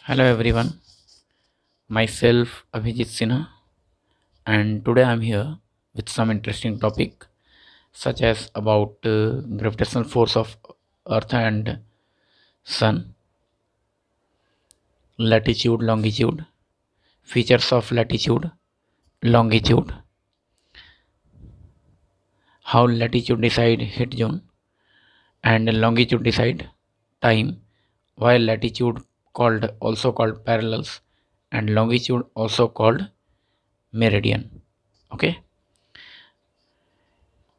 Hello everyone, myself Abhijit Sinha, and today I'm here with some interesting topic such as about gravitational force of Earth and Sun, latitude, longitude, features of latitude, longitude, how latitude decide hit zone, and longitude decide time, while latitude also called parallels, and longitude also called meridian. Okay.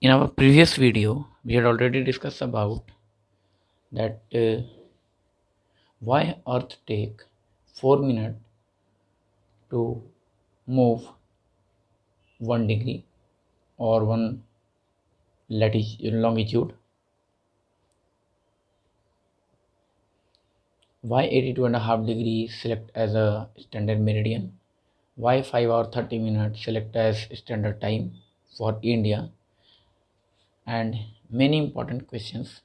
In our previous video, we had already discussed about that why Earth take 4 minutes to move 1 degree or 1 latitude longitude, why 82.5 degrees select as a standard meridian, why 5 hour 30 minutes select as standard time for India, and many important questions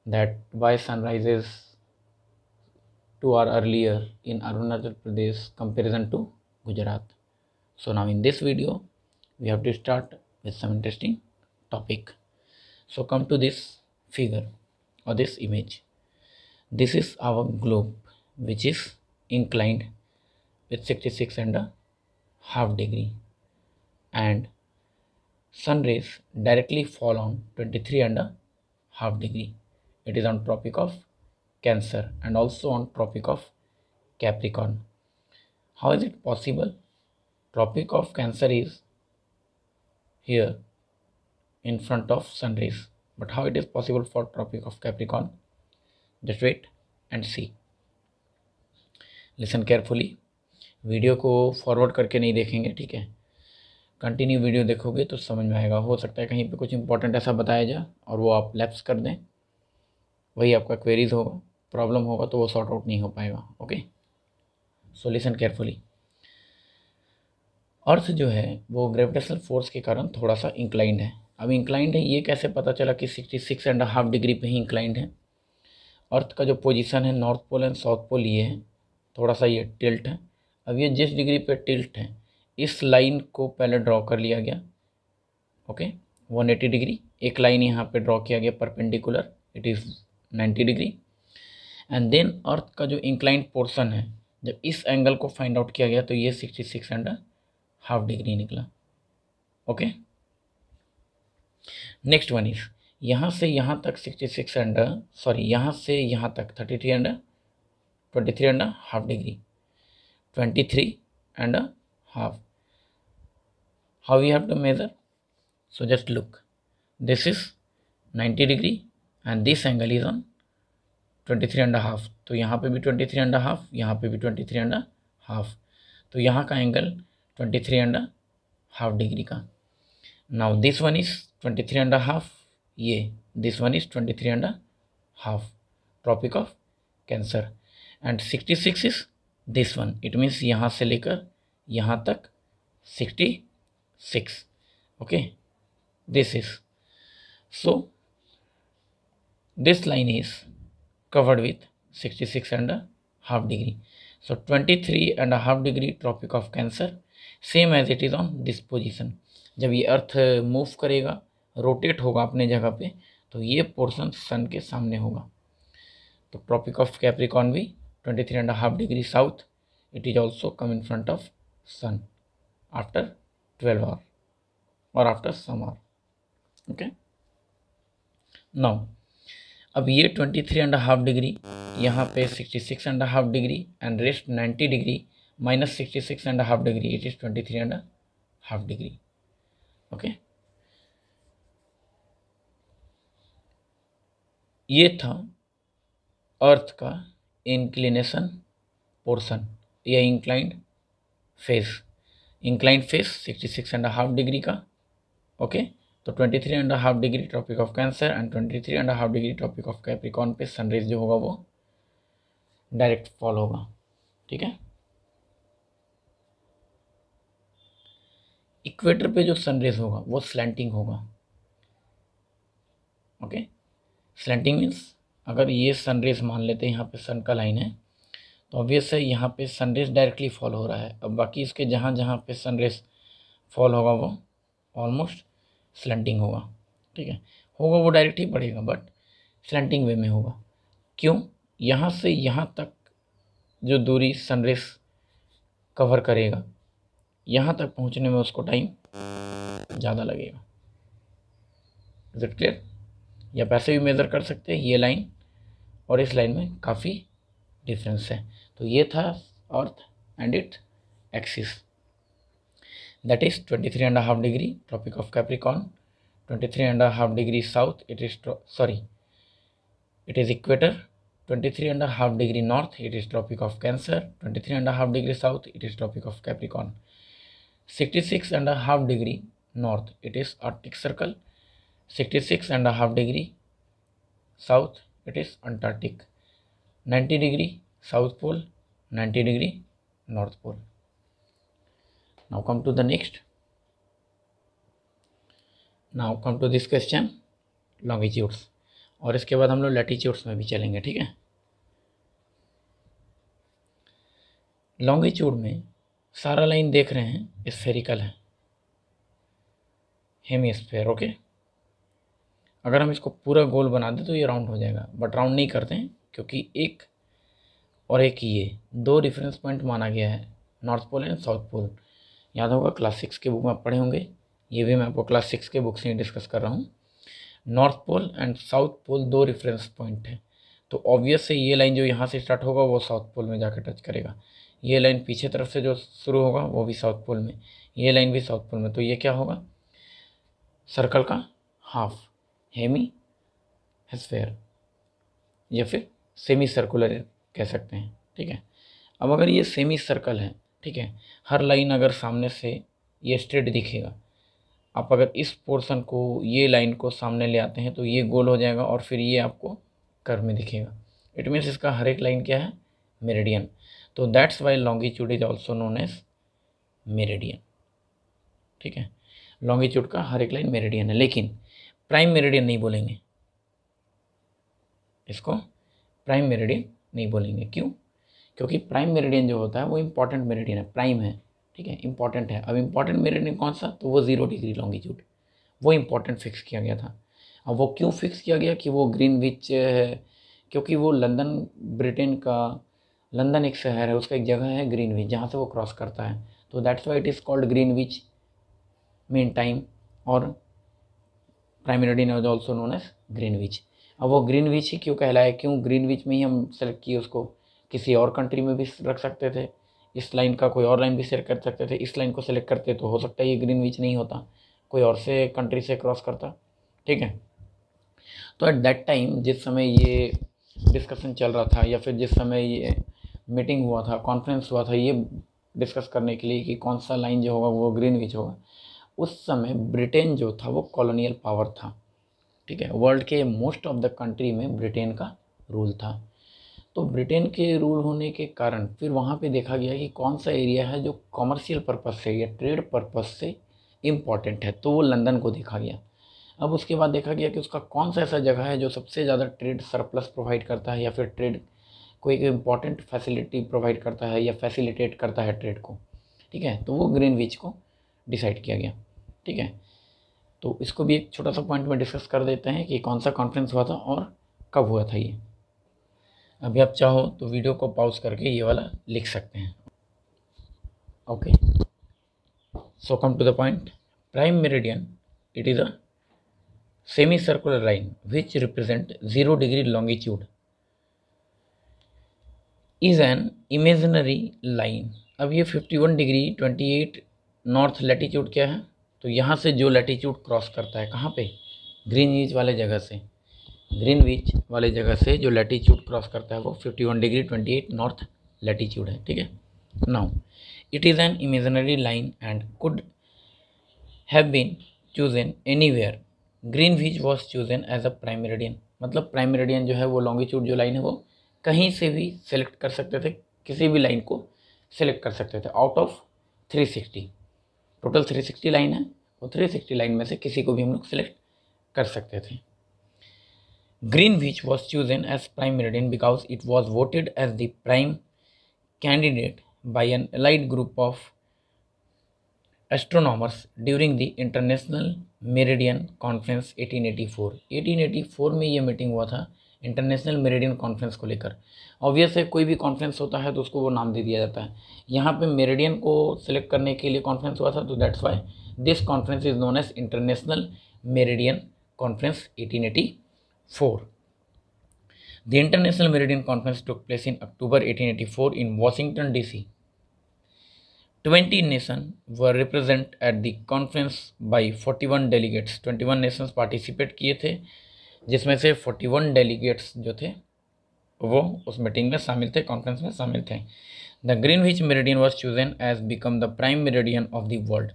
that why sunrises 2 hours earlier in Arunachal Pradesh comparison to Gujarat. So now in this video we have to start with some interesting topic. So come to this figure or this image. This is our globe which is inclined with 66.5 degree, and sun rays directly fall on 23.5 degree. It is on Tropic of Cancer and also on Tropic of Capricorn. How is it possible? Tropic of Cancer is here in front of sun rays, but how it is possible for Tropic of Capricorn? Just wait and see. Listen carefully, video को forward करके नहीं देखेंगे, ठीक है। Continue video देखोगे तो समझ में आएगा। हो सकता है कहीं पे कुछ इंपॉर्टेंट ऐसा बताया जाए और वो आप लैप्स कर दें, वही आपका क्वेरीज होगा, प्रॉब्लम होगा तो वो सॉर्ट आउट नहीं हो पाएगा। Okay, so listen carefully. Earth जो है वो ग्रेविटेशनल फोर्स के कारण थोड़ा सा इंक्लाइंड है। अब इंक्लाइंड है ये कैसे पता चला कि 66.5 डिग्री पे ही इंक्लाइंड है। अर्थ का जो पोजीशन है North pole and south Pole ये है, थोड़ा सा ये टिल्ट है। अब ये जिस डिग्री पे टिल्ट है इस लाइन को पहले ड्रॉ कर लिया गया। ओके, 180 डिग्री एक लाइन यहाँ पे ड्रॉ किया गया perpendicular, it is 90 degree. And then earth का जो इंक्लाइंड पोर्शन है जब इस एंगल को फाइंड आउट किया गया तो ये 66.5 डिग्री निकला। ओके, नेक्स्ट वन इज यहाँ से यहाँ तक 66 यहाँ से यहाँ तक 23.5 degree, 23.5। how we have to measure? So just look, this is 90 degree and this angle is on 23.5। तो यहाँ पे भी 23.5, यहाँ पे भी 23.5, तो यहाँ का एंगल 23.5 डिग्री का। नाउ दिस वन इज 23.5, ये this one is 23.5, Tropic of Cancer, and 66 is this one. It means यहाँ से लेकर यहाँ तक 66। Okay, this is, so this line is covered with 66.5 degree. So 23.5 degree Tropic of Cancer, same as it is on this position। जब ये अर्थ move करेगा, rotate होगा अपने जगह पे, तो ये पोर्शन सन के सामने होगा। तो ट्रॉपिक ऑफ कैप्रिकॉर्न भी 23.5 degree south, it is also come in front of sun after 12 hour और after some hour. Okay, now अब ये 23.5 डिग्री, यहाँ पे 66.5 degree and rest 90 degree minus 66.5 degree, it is 23.5 degree. Okay, ये था earth का inclination portion या inclined face. Inclined face 66.5 degree का। ओके, तो 23.5 degree tropic of Cancer and 23.5 degree tropic of Capricorn पे सनराइज जो होगा वो डायरेक्ट फॉल होगा। ठीक है, इक्वेटर पे जो सनराइज होगा वो स्लैंटिंग होगा। ओके, स्लैंटिंग मीन्स अगर ये सनराइज मान लेते हैं यहाँ पे सन का लाइन है, तो ऑब्वियस है यहाँ पे सनरेज डायरेक्टली फॉल हो रहा है। अब बाकी इसके जहाँ जहाँ पे सनरेज फॉल होगा वो ऑलमोस्ट स्लैंटिंग होगा, ठीक है, होगा वो डायरेक्ट ही पड़ेगा बट स्लैंटिंग वे में होगा। क्यों? यहाँ से यहाँ तक जो दूरी सनरेज कवर करेगा, यहाँ तक पहुँचने में उसको टाइम ज़्यादा लगेगा। Is it clear? या पैसे भी मेज़र कर सकते हैं, ये लाइन और इस लाइन में काफ़ी डिफरेंस है। तो ये था earth and it axis, that is 23.5 degree tropic of Capricorn, 23.5 degree south it is equator, 23.5 degree north it is Tropic of Cancer, 23.5 degree south it is Tropic of Capricorn, 66.5 degree north it is Arctic Circle, 66.5 degree south it is Antarctic, 90 degree south pole, 90 degree north Pole. Now come to the next. Now come to this question, longitudes, और इसके बाद हम लोग latitudes में भी चलेंगे, ठीक है। लॉन्गिट्यूड में सारा लाइन देख रहे हैं स्फेरिकल है, हेमीस्फेयर, ओके। अगर हम इसको पूरा गोल बना दें तो ये राउंड हो जाएगा, बट राउंड नहीं करते हैं क्योंकि एक और एक ये दो रेफरेंस पॉइंट माना गया है, North pole and south Pole. याद होगा क्लास 6 के बुक में आप पढ़े होंगे, ये भी मैं आपको क्लास 6 के बुक से ही डिस्कस कर रहा हूँ। North pole and south Pole दो रेफरेंस पॉइंट है, तो ऑब्वियस से ये लाइन जो यहाँ से स्टार्ट होगा वो साउथ पोल में जाकर टच करेगा, ये लाइन पीछे तरफ से जो शुरू होगा वो भी साउथ पोल में, ये लाइन भी साउथ पोल में। तो ये क्या होगा? सर्कल का हाफ, हेमी हेस्फेयर या फिर सेमी सर्कुलर कह सकते हैं, ठीक है। अब अगर ये सेमी सर्कल है, ठीक है, हर लाइन अगर सामने से ये स्ट्रेट दिखेगा, आप अगर इस पोर्शन को, ये लाइन को सामने ले आते हैं तो ये गोल हो जाएगा और फिर ये आपको कर्व में दिखेगा। इट मीन्स इसका हर एक लाइन क्या है? मेरिडियन। तो that's why longitude is also known as meridian, ठीक है। लॉन्गिट्यूड का हर एक लाइन मेरिडियन है, लेकिन प्राइम मेरिडियन नहीं बोलेंगे इसको, प्राइम मेरिडियन नहीं बोलेंगे। क्यों? क्योंकि प्राइम मेरिडियन जो होता है वो इंपॉर्टेंट मेरिडियन है, प्राइम है, ठीक है, इंपॉर्टेंट है। अब इंपॉर्टेंट मेरिडियन कौन सा? तो वो 0 डिग्री लॉन्गिट्यूड, वो इंपॉर्टेंट फिक्स किया गया था। अब वो क्यों फिक्स किया गया कि वो ग्रीनविच है? क्योंकि वो लंदन, ब्रिटेन का लंदन एक शहर है, उसका एक जगह है ग्रीनविच जहाँ से वो क्रॉस करता है, तो that's why it is called Greenwich Mean Time, और prime meridian is also known as Greenwich. अब वो ग्रीनविच ही क्यों कहलाया? क्यों ग्रीनविच में ही हम सेलेक्ट किए उसको? किसी और कंट्री में भी रख सकते थे, इस लाइन का कोई और लाइन भी सेलेक्ट कर सकते थे, इस लाइन को सेलेक्ट करते तो हो सकता है ये ग्रीनविच नहीं होता, कोई और से कंट्री से क्रॉस करता, ठीक है। तो एट दैट टाइम जिस समय ये डिस्कशन चल रहा था या फिर जिस समय ये मीटिंग हुआ था, कॉन्फ्रेंस हुआ था ये डिस्कस करने के लिए कि कौन सा लाइन जो होगा वो ग्रीनविच होगा, उस समय ब्रिटेन जो था वो कॉलोनियल पावर था, ठीक है। वर्ल्ड के मोस्ट ऑफ द कंट्री में ब्रिटेन का रूल था। तो ब्रिटेन के रूल होने के कारण फिर वहाँ पे देखा गया कि कौन सा एरिया है जो कॉमर्शियल पर्पस से या ट्रेड पर्पस से इम्पॉर्टेंट है, तो वो लंदन को देखा गया। अब उसके बाद देखा गया कि उसका कौन सा ऐसा जगह है जो सबसे ज़्यादा ट्रेड सरप्लस प्रोवाइड करता है या फिर ट्रेड कोई एक इम्पॉर्टेंट फैसिलिटी प्रोवाइड करता है या फैसिलिटेट करता है ट्रेड को, ठीक है। तो वो ग्रीनविच को डिसाइड किया गया, ठीक है। तो इसको भी एक छोटा सा पॉइंट में डिस्कस कर देते हैं कि कौन सा कॉन्फ्रेंस हुआ था और कब हुआ था ये। अभी आप चाहो तो वीडियो को पॉज करके ये वाला लिख सकते हैं, okay. So come to the point, prime meridian it is a semi circular line which represent 0 degree longitude is an imaginary line. अब ये 51 डिग्री 28 नॉर्थ लैटिट्यूड क्या है? तो यहाँ से जो लैटिट्यूड क्रॉस करता है कहाँ पे? ग्रीनविच वाले जगह से, ग्रीनविच वाले जगह से जो लैटिट्यूड क्रॉस करता है वो 51 डिग्री 28 नॉर्थ लैटिट्यूड है, ठीक है। Now it is an imaginary line and could have been chosen anywhere, Greenwich was chosen as a prime meridian. मतलब प्राइम मेरिडियन जो है वो लॉन्गिट्यूड जो लाइन है वो कहीं से भी सेलेक्ट कर सकते थे, किसी भी लाइन को सेलेक्ट कर सकते थे आउट ऑफ 360, टोटल 360 लाइन है, वो 360 लाइन में से किसी को भी हम लोग सेलेक्ट कर सकते थे। Greenwich was chosen as prime meridian because it was voted as the prime candidate by an allied group of astronomers during the International Meridian Conference 1884। 1884 में ये मीटिंग हुआ था इंटरनेशनल मेरिडियन कॉन्फ्रेंस को लेकर। ऑब्वियस है, कोई भी कॉन्फ्रेंस होता है तो उसको वो नाम दे दिया जाता है। यहाँ पे मेरिडियन को सिलेक्ट करने के लिए कॉन्फ्रेंस हुआ था, तो that's why this conference is known as International Meridian Conference 1884। The International Meridian Conference took place in October 1884 in Washington, D.C. 20 nations were represented at the conference by 41 delegates। 21 nations participate किए थे, जिसमें से 41 delegates जो थे वो उस meeting में शामिल थे, कॉन्फ्रेंस में शामिल थे। The Greenwich meridian was chosen as become the prime meridian of the world.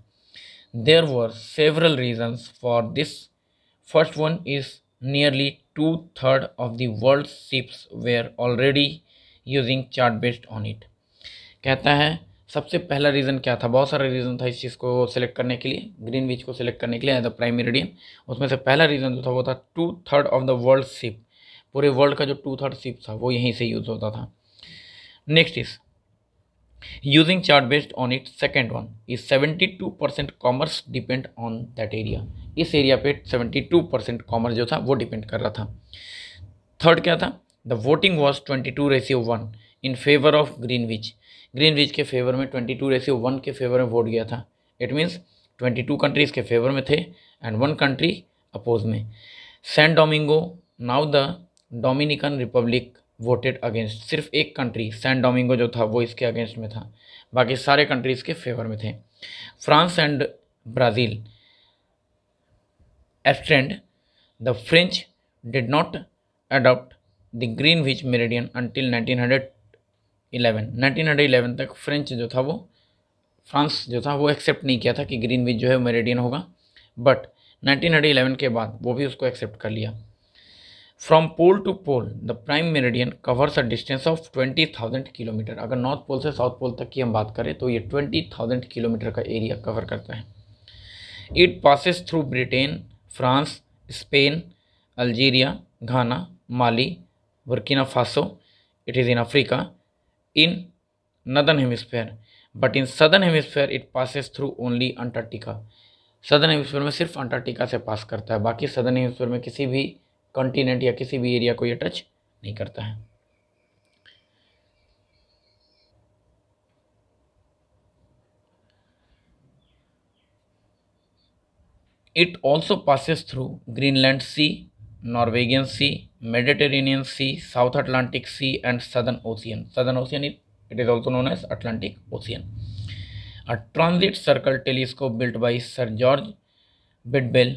There were several reasons for this. First one is nearly 2/3 of the world's ships were already using chart based on it। कहता है सबसे पहला reason क्या था, बहुत सारा reason था इस चीज़ को सिलेक्ट करने के लिए, ग्रीनविच को सिलेक्ट करने के लिए एज द प्राइम मेरिडियन। उसमें से पहला रीज़न जो था वो था 2/3 ऑफ द वर्ल्ड शिप, पूरे वर्ल्ड का जो 2/3 शिप था वो यहीं से यूज़ होता था। Next is using chart based on it. Second one is 72% commerce depend on that area. इस एरिया पे 72% कॉमर्स जो था वो डिपेंड कर रहा था। थर्ड क्या था, the voting was 22:1 in favour of Greenwich. Greenwich के फेवर में 22:1 के फेवर में वोट गया था। इट मीन्स 22 कंट्रीज़ के फेवर में थे एंड 1 कंट्री अपोज में। San Domingo, now the Dominican Republic voted against. सिर्फ एक कंट्री सैन डोमिंगो जो था वो इसके अगेंस्ट में था, बाकी सारे कंट्रीज़ के फेवर में थे। France and Brazil abstained। The French did not adopt the Greenwich Meridian until 1911। 1911 तक फ्रेंच जो था वो, फ्रांस जो था वो एक्सेप्ट नहीं किया था कि ग्रीनविच जो है मेरिडियन होगा, बट 1911 के बाद वो भी उसको एक्सेप्ट कर लिया। From pole to pole the prime meridian covers a distance of 20,000 kilometre. अगर नॉर्थ पोल से साउथ पोल तक की हम बात करें तो ये 20,000 किलोमीटर का एरिया कवर करता है। It passes through Britain, France, Spain, Algeria, Ghana, Mali, Burkina Faso. It is in Africa in northern hemisphere, but in southern hemisphere it passes through only Antarctica. Southern hemisphere में सिर्फ Antarctica से पास करता है, बाकी southern hemisphere में किसी भी continent या किसी भी एरिया को ये टच नहीं करता है। It also passes through Greenland Sea, Norwegian Sea, Mediterranean Sea, South Atlantic Sea and Southern Ocean। Southern Ocean it is also known as Atlantic Ocean। A transit circle telescope built by Sir George Bidwell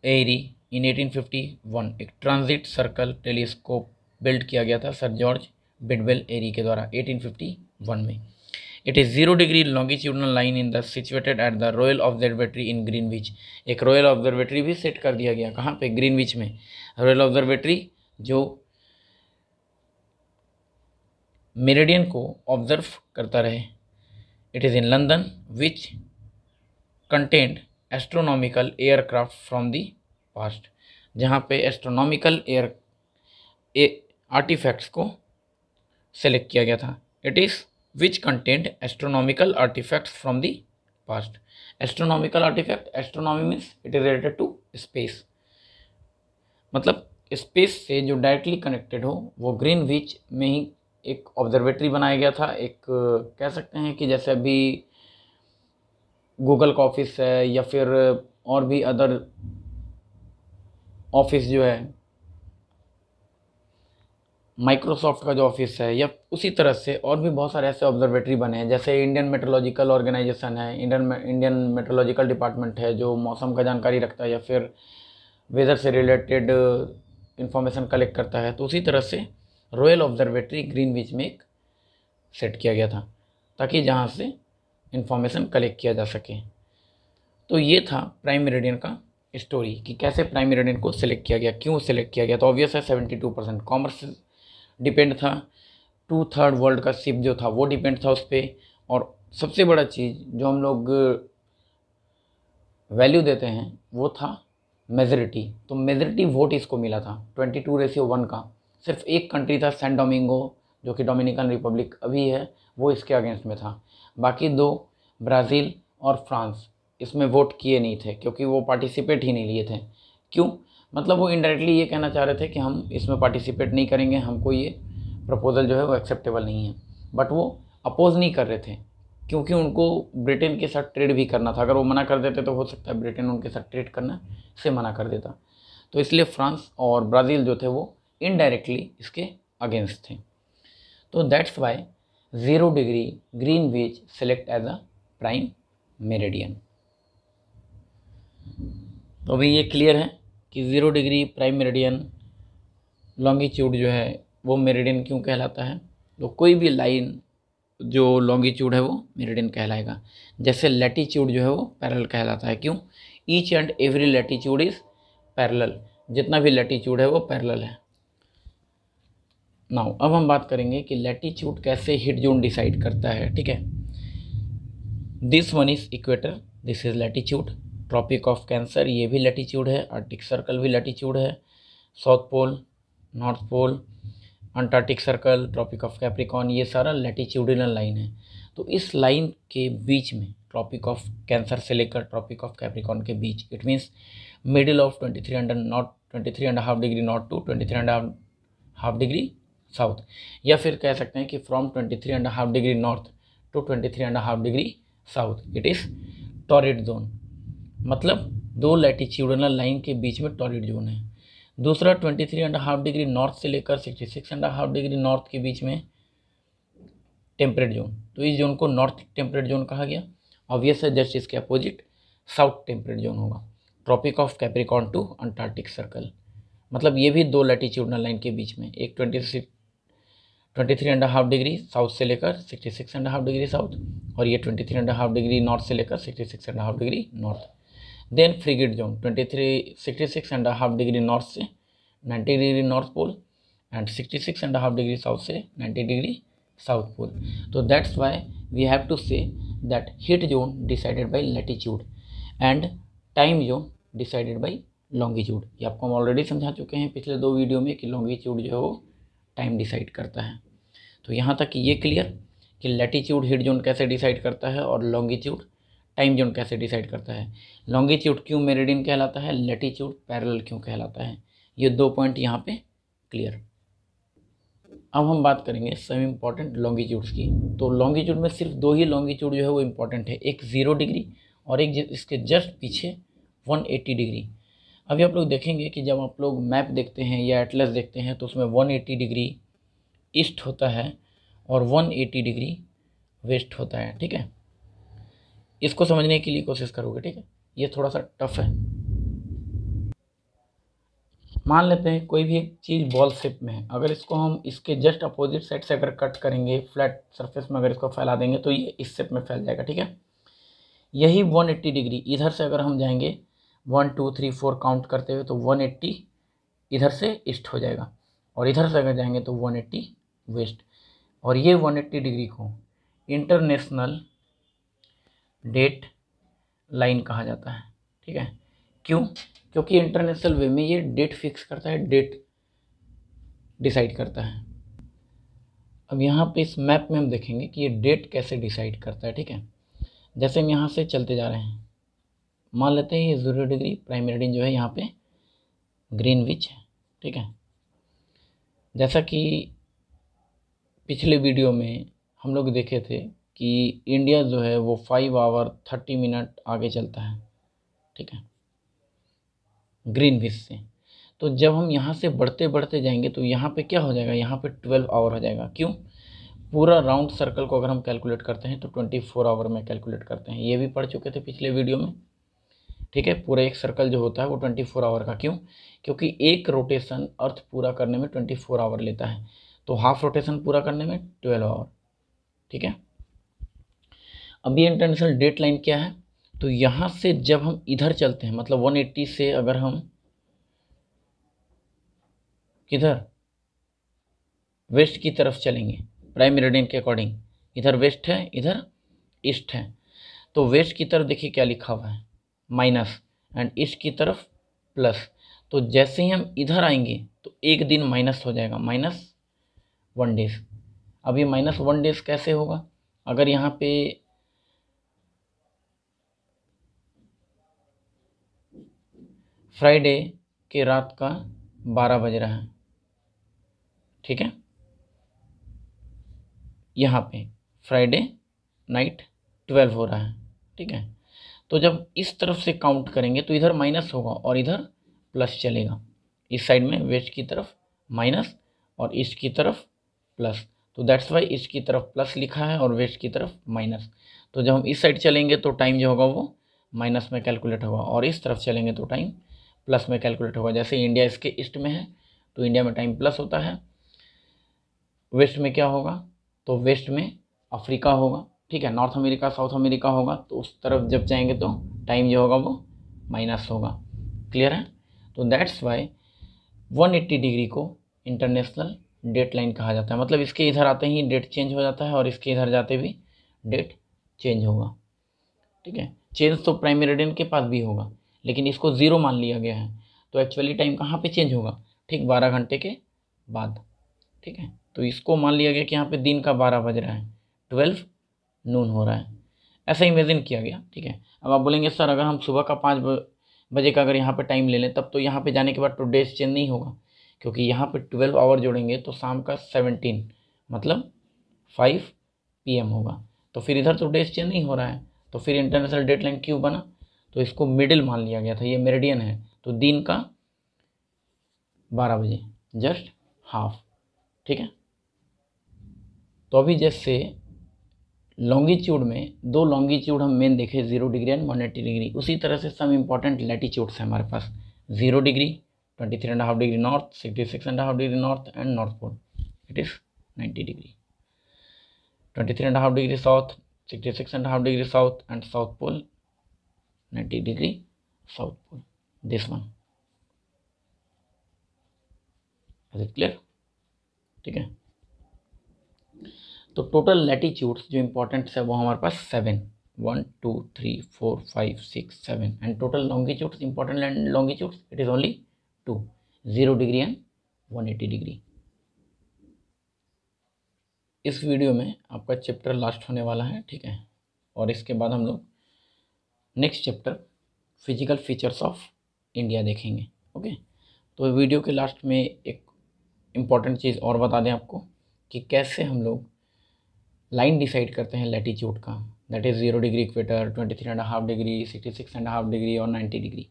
Airy in 1851। एक transit circle telescope build किया गया था sir George बिडवेल एरी के द्वारा 1851 में। It is 0 degree longitudinal line in the situated at the royal observatory in Greenwich. एक royal observatory भी set कर दिया गया, कहाँ पे, ग्रीनविच में। रॉयल ऑब्जर्वेटरी जो मेरिडियन को ऑब्जर्व करता रहे। It is in London which content astronomical aircraft from the past, जहाँ पे एस्ट्रोनॉमिकल आर्टिफैक्ट्स को सेलेक्ट किया गया था। It is which contained astronomical artifacts from the past। astronomical artifact, astronomy means it is related to space, मतलब space से जो directly connected हो, वो ग्रीनविच में ही एक ऑब्जर्वेटरी बनाया गया था। एक कह सकते हैं कि जैसे अभी गूगल का ऑफिस है या फिर और भी अदर ऑफिस जो है, माइक्रोसॉफ्ट का जो ऑफिस है, या उसी तरह से और भी बहुत सारे ऐसे ऑब्जर्वेटरी बने हैं। जैसे इंडियन मेट्रोलॉजिकल ऑर्गेनाइजेशन है, इंडियन मेट्रोलॉजिकल डिपार्टमेंट है जो मौसम का जानकारी रखता है या फिर वेदर से रिलेटेड इंफॉर्मेशन कलेक्ट करता है। तो उसी तरह से रॉयल ऑब्जर्वेटरी ग्रीनविच में एक सेट किया गया था ताकि जहाँ से इंफॉर्मेशन कलेक्ट किया जा सके। तो ये था प्राइम मेरिडियन का स्टोरी कि कैसे प्राइम मेरिडियन को सिलेक्ट किया गया, क्यों सिलेक्ट किया गया। तो ऑब्वियस है 72% कॉमर्स डिपेंड था, 2/3 वर्ल्ड का शिप जो था वो डिपेंड था उस पर, और सबसे बड़ा चीज़ जो हम लोग वैल्यू देते हैं वो था मेजॉरिटी। तो मेजॉरिटी वोट इसको मिला था 22:1 का। सिर्फ एक कंट्री था सैन डोमिंगो जो कि डोमिनिकन रिपब्लिक अभी है, वो इसके अगेंस्ट में था। बाकी दो ब्राज़ील और फ्रांस इसमें वोट किए नहीं थे क्योंकि वो पार्टिसिपेट ही नहीं लिए थे। क्यों? मतलब वो इनडायरेक्टली ये कहना चाह रहे थे कि हम इसमें पार्टिसिपेट नहीं करेंगे, हमको ये प्रपोज़ल जो है वो एक्सेप्टेबल नहीं है। बट वो अपोज़ नहीं कर रहे थे क्योंकि उनको ब्रिटेन के साथ ट्रेड भी करना था। अगर वो मना कर देते तो हो सकता है ब्रिटेन उनके साथ ट्रेड करना से मना कर देता। तो इसलिए फ्रांस और ब्राज़ील जो थे वो इनडायरेक्टली इसके अगेंस्ट थे। तो that's why 0 degree Greenwich select as a prime meridian. तो अभी ये क्लियर है कि 0 डिग्री प्राइम मेरिडियन लॉन्गिट्यूड जो है वो मेरिडियन क्यों कहलाता है। तो कोई भी लाइन जो लॉन्गिट्यूड है वो मेरिडियन कहलाएगा। जैसे लैटिट्यूड जो है वो पैरेलल कहलाता है। क्यों? Each and every latitude is parallel, जितना भी लैटिट्यूड है वो पैरेलल है। नाउ अब हम बात करेंगे कि लैटिट्यूड कैसे हिट जोन डिसाइड करता है। ठीक है, this one is equator, this is latitude. Tropic of Cancer ये भी लैटिट्यूड है, आर्टिक सर्कल भी लैटिट्यूड है, South Pole, North Pole, Antarctic Circle, Tropic of Capricorn, ये सारा लैटिट्यूडिनल लाइन है। तो इस लाइन के बीच में ट्रॉपिक ऑफ कैंसर से लेकर ट्रॉपिक ऑफ कैप्रिकॉर्न के बीच, it means middle of 23.5 degree north to 23.5 degree south, या फिर कह सकते हैं कि from 23.5 degree north to 23.5 degree south it is torrid zone. मतलब दो लैटिट्यूडिनल लाइन के बीच में टॉरिड जोन है। दूसरा 23.5 डिग्री नॉर्थ से लेकर 66.5 डिग्री नॉर्थ के बीच में टेम्परेट जोन। तो इस जोन को नॉर्थ टेम्परेट जोन कहा गया। ऑब्वियस है, जस्ट इसके अपोजिट साउथ टेम्परेट जोन होगा। Tropic of Capricorn to Antarctic circle, मतलब ये भी दो लैटिट्यूडिनल लाइन के बीच में, एक 23.5 डिग्री साउथ से लेकर 66.5 डिग्री साउथ, और ये 23.5 डिग्री नॉर्थ से लेकर 66.5 degree north. Then frigid zone 66.5 degree north से 90 degree north pole and 66.5 degree south से 90 डिग्री साउथ पोल। तो that's why we have to say that heat zone decided by latitude and time zone decided by longitude. ये आपको हम already समझा चुके हैं पिछले दो वीडियो में कि लॉन्गिट्यूड जो है वो टाइम डिसाइड करता है। तो यहाँ तक ये क्लियर कि लैटिट्यूड हीट जोन कैसे डिसाइड करता है और लॉन्गिट्यूड टाइम जोन कैसे डिसाइड करता है। लॉन्गिट्यूड क्यों मेरिडियन कहलाता है, लैटिट्यूड पैरेलल क्यों कहलाता है। ये दो पॉइंट यहाँ पे क्लियर। अब हम बात करेंगे सब इम्पॉर्टेंट लॉन्गिट्यूड्स की। तो लॉन्गिट्यूड में सिर्फ दो ही लॉन्गिट्यूड जो है वो इम्पॉर्टेंट है, एक 0 डिग्री और एक इसके जस्ट पीछे 180 डिग्री। अभी आप लोग देखेंगे कि जब आप लोग मैप देखते हैं या एटलस देखते हैं तो उसमें 180 डिग्री ईस्ट होता है और 180 डिग्री वेस्ट होता है। ठीक है, इसको समझने के लिए कोशिश करोगे। ठीक है, ये थोड़ा सा टफ है। मान लेते हैं कोई भी एक चीज़ बॉल शेप में है, अगर इसको हम इसके जस्ट अपोजिट साइड से अगर कट करेंगे, फ्लैट सरफेस में अगर इसको फैला देंगे तो ये इस शेप में फैल जाएगा। ठीक है, यही 180 डिग्री इधर से अगर हम जाएंगे 1 2 3 4 काउंट करते हुए तो 180 इधर से ईस्ट हो जाएगा, और इधर से अगर जाएंगे तो 180 वेस्ट। और ये 180 डिग्री को इंटरनेशनल डेट लाइन कहा जाता है। ठीक है, क्यों? क्योंकि इंटरनेशनल वे में ये डेट फिक्स करता है, डेट डिसाइड करता है। अब यहाँ पे इस मैप में हम देखेंगे कि ये डेट कैसे डिसाइड करता है। ठीक है, जैसे हम यहाँ से चलते जा रहे हैं, मान लेते हैं ये 0 डिग्री प्राइम मेरिडियन जो है यहाँ पे ग्रीनविच है। ठीक है, जैसा कि पिछले वीडियो में हम लोग देखे थे कि इंडिया जो है वो 5 आवर 30 मिनट आगे चलता है। ठीक है, ग्रीनविच से। तो जब हम यहाँ से बढ़ते बढ़ते जाएंगे तो यहाँ पे क्या हो जाएगा, यहाँ पे 12 आवर हो जाएगा। क्यों? पूरा राउंड सर्कल को अगर हम कैलकुलेट करते हैं तो 24 आवर में कैलकुलेट करते हैं, ये भी पढ़ चुके थे पिछले वीडियो में। ठीक है, पूरा एक सर्कल जो होता है वो 24 आवर का। क्यों? क्योंकि एक रोटेशन अर्थ पूरा करने में 24 आवर लेता है, तो हाफ रोटेशन पूरा करने में 12 आवर। ठीक है, अब ये इंटरनेशनल डेट लाइन क्या है, तो यहाँ से जब हम इधर चलते हैं, मतलब 180 से अगर हम किधर वेस्ट की तरफ चलेंगे प्राइम मेरिडियन के अकॉर्डिंग, इधर वेस्ट है इधर ईस्ट है, तो वेस्ट की तरफ देखिए क्या लिखा हुआ है माइनस, एंड ईस्ट की तरफ प्लस। तो जैसे ही हम इधर आएंगे तो एक दिन माइनस हो जाएगा, -1 डेज। अब ये -1 डेज कैसे होगा? अगर यहाँ पे फ्राइडे के रात का 12 बज रहा है, ठीक है, यहाँ पे फ्राइडे नाइट 12 हो रहा है, ठीक है। तो जब इस तरफ से काउंट करेंगे तो इधर माइनस होगा और इधर प्लस चलेगा। इस साइड में वेस्ट की तरफ माइनस और ईस्ट की तरफ प्लस, तो दैट्स वाई ईस्ट की तरफ प्लस लिखा है और वेस्ट की तरफ माइनस। तो जब हम इस साइड चलेंगे तो टाइम जो होगा वो माइनस में कैलकुलेट होगा और इस तरफ चलेंगे तो टाइम प्लस में कैलकुलेट होगा। जैसे इंडिया इसके ईस्ट में है तो इंडिया में टाइम प्लस होता है, वेस्ट में क्या होगा तो वेस्ट में अफ्रीका होगा, ठीक है, नॉर्थ अमेरिका साउथ अमेरिका होगा, तो उस तरफ जब जाएंगे तो टाइम जो होगा वो माइनस होगा। क्लियर है? तो दैट्स वाई 180 डिग्री को इंटरनेशनल डेट लाइन कहा जाता है। मतलब इसके इधर आते ही डेट चेंज हो जाता है और इसके इधर जाते भी डेट चेंज होगा, ठीक है। चेंज तो प्राइम मेरिडियन के पास भी होगा, लेकिन इसको 0 मान लिया गया है, तो एक्चुअली टाइम कहाँ पे चेंज होगा? ठीक 12 घंटे के बाद, ठीक है। तो इसको मान लिया गया कि यहाँ पे दिन का 12 बज रहा है, 12 नून हो रहा है, ऐसा इमेजिन किया गया, ठीक है। अब आप बोलेंगे सर अगर हम सुबह का 5 बजे का अगर यहाँ पे टाइम ले लें तब तो यहाँ पे जाने के बाद तो डेज चेंज नहीं होगा, क्योंकि यहाँ पे 12 आवर जोड़ेंगे तो शाम का 17 मतलब 5 PM होगा, तो फिर इधर तो डेज चेंज नहीं हो रहा है, तो फिर इंटरनेशनल डेट लाइन क्यों बना? तो इसको मिडिल मान लिया गया था, ये मेरिडियन है, तो दिन का 12 बजे जस्ट हाफ, ठीक है। तो अभी जैसे लॉन्गिट्यूड में 2 लॉन्गिट्यूड हम मेन देखे 0 डिग्री एंड 180 डिग्री, उसी तरह से सम इम्पॉर्टेंट लैटिट्यूड्स है हमारे पास। 0 degree 23.5 degree north, 66.5 degree north and north pole it is 90 degree, 23.5 degree south, 66.5 degree south and south pole 90 degree south pole, this one. Is it clear? ठीक है। तो total latitudes जो important है वो हमारे पास 7, 1 2 3 4 5 6 7 and total longitudes important longitudes it is only 2, 0 degree and 180 degree. इस video में आपका चैप्टर लास्ट होने वाला है, ठीक है, और इसके बाद हम लोग next chapter physical features of India देखेंगे। ओके, तो वीडियो के लास्ट में एक इम्पॉर्टेंट चीज़ और बता दें आपको कि कैसे हम लोग लाइन डिसाइड करते हैं लैटिट्यूड का, that is 0 degree equator, 23.5 degree, 66.5 degree और 90 डिग्री।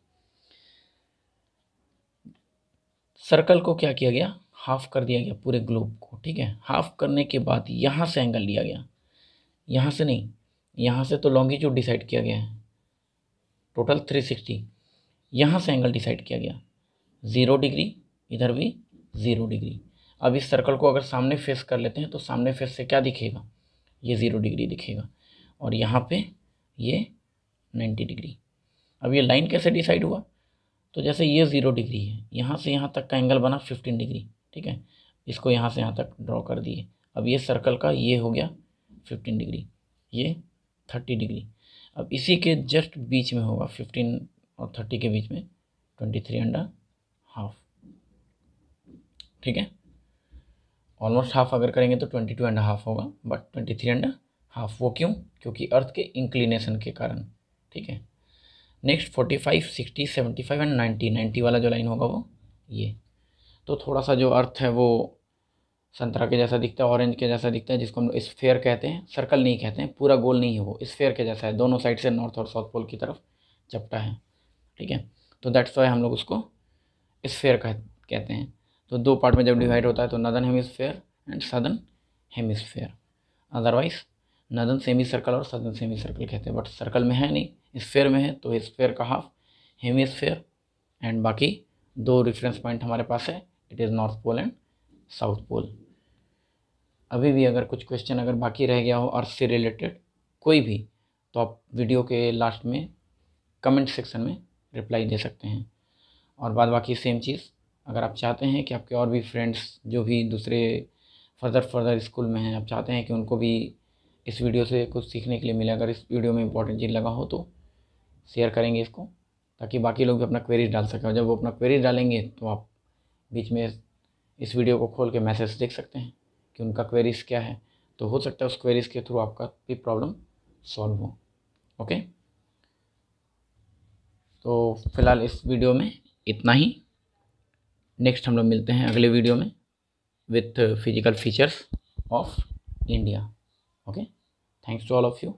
सर्कल को क्या किया गया? हाफ कर दिया गया पूरे ग्लोब को, ठीक है। हाफ करने के बाद यहाँ से एंगल लिया गया, यहाँ से नहीं, यहाँ से तो लॉन्गिट्यूड डिसाइड किया गया है टोटल 360, यहाँ से एंगल डिसाइड किया गया 0 डिग्री, इधर भी 0 डिग्री। अब इस सर्कल को अगर सामने फेस कर लेते हैं तो सामने फेस से क्या दिखेगा? ये 0 डिग्री दिखेगा और यहाँ पे ये 90 डिग्री। अब ये लाइन कैसे डिसाइड हुआ? तो जैसे ये 0 डिग्री है, यहाँ से यहाँ तक का एंगल बना 15 डिग्री, ठीक है, इसको यहाँ से यहाँ तक ड्रॉ कर दिए। अब ये सर्कल का ये हो गया 15 डिग्री, ये 30 डिग्री। अब इसी के जस्ट बीच में होगा 15 और 30 के बीच में 23.5, ठीक है। ऑलमोस्ट हाफ अगर करेंगे तो 22.5 होगा, बट 23.5 वो क्यों? क्योंकि अर्थ के इंक्लिनेशन के कारण, ठीक है। नेक्स्ट 45, 60, 75 एंड 90 वाला जो लाइन होगा वो ये। तो थोड़ा सा जो अर्थ है वो संतरा के जैसा दिखता है, ऑरेंज के जैसा दिखता है, जिसको हम स्फेयर कहते हैं, सर्कल नहीं कहते हैं, पूरा गोल नहीं है वो, स्फेयर के जैसा है, दोनों साइड से नॉर्थ और साउथ पोल की तरफ चपटा है, ठीक है। तो दैट्स वाई हम लोग उसको स्फेयर कहते हैं। तो 2 पार्ट में जब डिवाइड होता है तो northern hemisphere and southern hemisphere, otherwise northern semi circle और सदर्न सेमी सर्कल कहते हैं, बट सर्कल में है नहीं, स्फेयर में है, तो स्फेयर का हाफ हेमिस्फेयर एंड बाकी 2 रेफरेंस पॉइंट हमारे पास है, it is north pole and south pole. अभी भी अगर कुछ क्वेश्चन अगर बाकी रह गया हो अर्थ से रिलेटेड कोई भी, तो आप वीडियो के लास्ट में कमेंट सेक्शन में रिप्लाई दे सकते हैं। और बाद बाकी सेम चीज़, अगर आप चाहते हैं कि आपके और भी फ्रेंड्स जो भी दूसरे फर्दर स्कूल में हैं, आप चाहते हैं कि उनको भी इस वीडियो से कुछ सीखने के लिए मिले, अगर इस वीडियो में इंपॉर्टेंट चीज़ लगा हो तो शेयर करेंगे इसको, ताकि बाकी लोग भी अपना क्वेरीज डाल सकें। और जब वो अपना क्वेरीज डालेंगे तो आप बीच में इस वीडियो को खोल के मैसेज देख सकते हैं, कि उनका क्वेरीज क्या है, तो हो सकता है उस क्वेरीज के थ्रू आपका भी प्रॉब्लम सॉल्व हो। ओके, तो फिलहाल इस वीडियो में इतना ही। नेक्स्ट हम लोग मिलते हैं अगले वीडियो में with physical features of India. Okay, thanks to all of you.